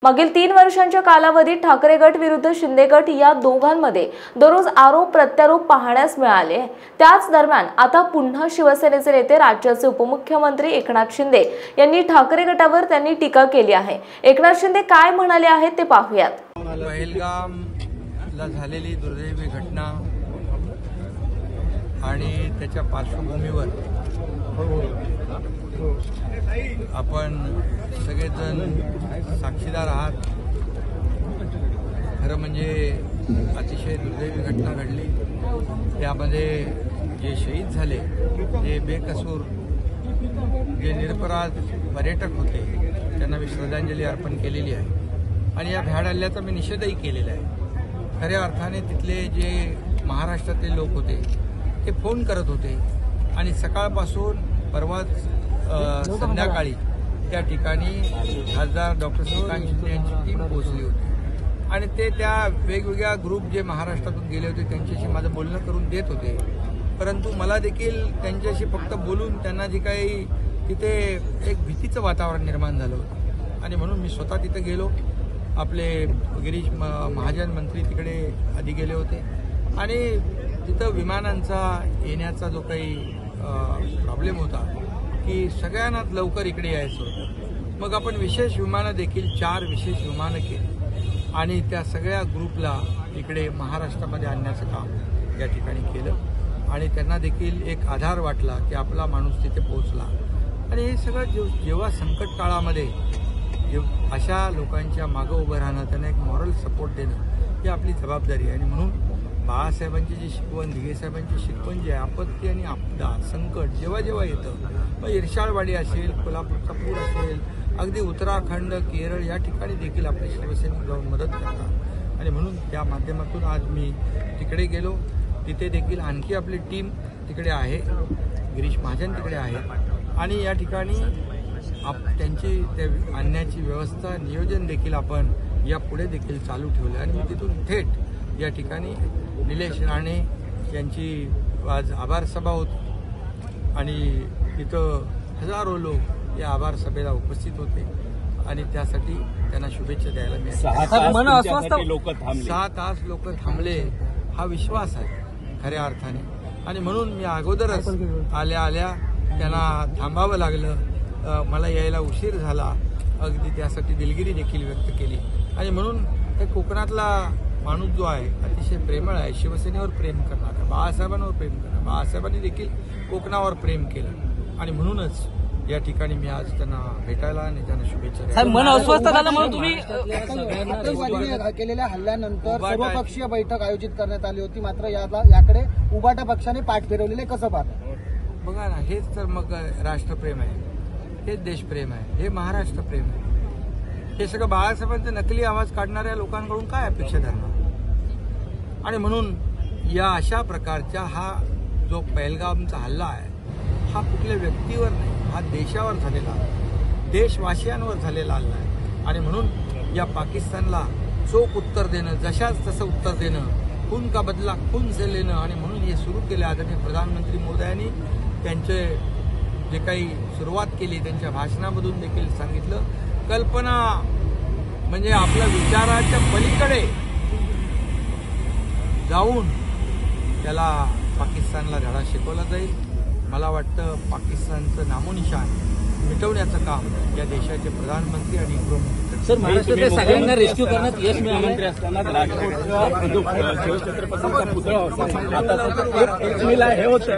मागील 3 वर्षांच्या कालावधीत ठाकरे गट विरुद्ध शिंदे गट या दोघांमध्ये दररोज आरोप प्रत्यारोप पाहण्यास मिळाले। त्याच दरम्यान आता पुन्हा शिवसेनेचे नेते राज्याचे उपमुख्यमंत्री एकनाथ शिंदे यांनी ठाकरे गटावर त्यांनी टीका केली आहे। एकनाथ शिंदे काय म्हणाले आहेत ते पाहूयात। पहलगामला झालेली दुर्दैवी घटना आणि त्याच्या पार्श्वभूमीवर आपण सगळेजण साक्षीदार आहात। खरं म्हणजे अतिशय दुर्दैवी घटना घडली। त्यामध्ये जे शहीद झाले ते बेकसूर जे निरपराध पर्यटक होते त्यांना मी श्रद्धांजली अर्पण केलेली आहे आणि या भ्याड हल्ल्याचा मी निषेधही केलेला आहे। खऱ्या अर्थाने तिथले जे महाराष्ट्रातील लोक होते ते फोन करत होते आणि सकाळपासून परवाच संध्याकाळी त्या ठिकाणी खासदार डॉक्टर श्रीकांत शिंदे यांची टीम पोहोचली होती आणि ते त्या वेगवेगळ्या ग्रुप जे महाराष्ट्रातून गेले होते त्यांच्याशी माझं बोलणं करून देत होते। परंतु मला देखील त्यांच्याशी फक्त बोलून त्यांना जी काही तिथे एक भीतीचं वातावरण निर्माण झालं होतं आणि म्हणून मी स्वतः तिथे गेलो। आपले गिरीश महाजन मंत्री तिकडे आधी गेले होते आणि तिथं विमानांचा येण्याचा जो काही प्रॉब्लेम होता की सगळ्यांना लवकर इकडे यायचं होतं। मग आपण विशेष विमानं देखील 4 विशेष विमानं केली आणि त्या सगळ्या ग्रुपला इकडे महाराष्ट्रामध्ये आणण्याचं काम या ठिकाणी केलं आणि त्यांना देखील एक आधार वाटला की आपला माणूस तिथे पोहोचला। आणि हे सगळं जेव्हा संकट काळामध्ये अशा लोकांच्या मागं उभं राहणं, त्यांना एक मॉरल सपोर्ट देणं ही आपली जबाबदारी आहे। आणि म्हणून बाळासाहेबांची जी शिकवण, दिघे साहेबांची शिकवण जी आहे, आपत्ती आणि आपदा संकट जेव्हा जेव्हा येतं, मग इर्शाळवाडी असेल, कोल्हापूरचा पूर असेल, अगदी उत्तराखंड केरळ या ठिकाणी देखील आपले शिवसैनिक जाऊन मदत करतात आणि म्हणून त्या माध्यमातून आज मी तिकडे गेलो। तिथे देखील आणखी आपली टीम तिकडे आहे, गिरीश महाजन तिकडे आहे आणि या ठिकाणी त्यांची त्या आणण्याची व्यवस्था नियोजन देखील आपण यापुढे देखील चालू ठेवलं आणि मी तिथून थेट या ठिकाणी निलेश राणे यांची आज आभार सभा होती आणि तिथं हजारो लोक या आभार सभेला उपस्थित होते आणि त्यासाठी त्यांना शुभेच्छा द्यायला मिळाल्या। 6 तास लोक थांबले हा विश्वास आहे खऱ्या अर्थाने आणि म्हणून मी अगोदरच आल्या त्यांना थांबावं लागलं। मला यायला उशीर झाला, अगदी त्यासाठी दिलगिरी देखील व्यक्त केली आणि म्हणून हे कोकणातला माणूस जो आहे अतिशय प्रेमळ आहे, शिवसेनेवर प्रेम करणारा, बाळासाहेबांवर प्रेम करणारा, बाळासाहेबांनी देखील कोकणावर प्रेम केलं आणि म्हणूनच या ठिकाणी मी आज त्यांना भेटायला आणि त्यांना शुभेच्छा मन अस्वस्थ झालं म्हणून तुम्ही केलेल्या हल्ल्यानंतर सर्वपक्षीय बैठक आयोजित करण्यात आली होती, मात्र याकडे उबाटा पक्षाने पाठ फिरवलेले कसं पाहता? बघा ना, हेच तर मग राष्ट्रप्रेम आहे, हेच देशप्रेम आहे, हे महाराष्ट्र प्रेम आहे। हे सगळं बाळासाहेबांचे नकली आवाज काढणाऱ्या लोकांकडून काय अपेक्षा धरणार? आणि म्हणून या अशा प्रकारच्या हा जो पहलगामचा हल्ला आहे हा कुठल्या व्यक्तीवर नाही, हा देशावर झालेला आहे, देशवासियांवर झालेला हल्ला आहे आणि म्हणून या पाकिस्तानला चोख उत्तर देणं, जशाच तसं उत्तर देणं, खून का बदला खून से लेणं आणि म्हणून हे सुरू केले। आदरणीय प्रधानमंत्री मोदयांनी त्यांचे जे काही सुरुवात केली त्यांच्या भाषणामधून देखील सांगितलं, कल्पना म्हणजे आपल्या विचाराच्या पलीकडे जाऊन त्याला पाकिस्तानला धडा शिकवला जाईल। मला वाटतं पाकिस्तानचं नामोनिशान मिटवण्याचं काम या देशाचे प्रधानमंत्री आणि गृहमंत्री सर, महाराष्ट्रातल्या सगळ्यांना रेस्क्यू करण्यात यश मिळालं। मंत्री असताना पुतळा होता, आता हे होतं।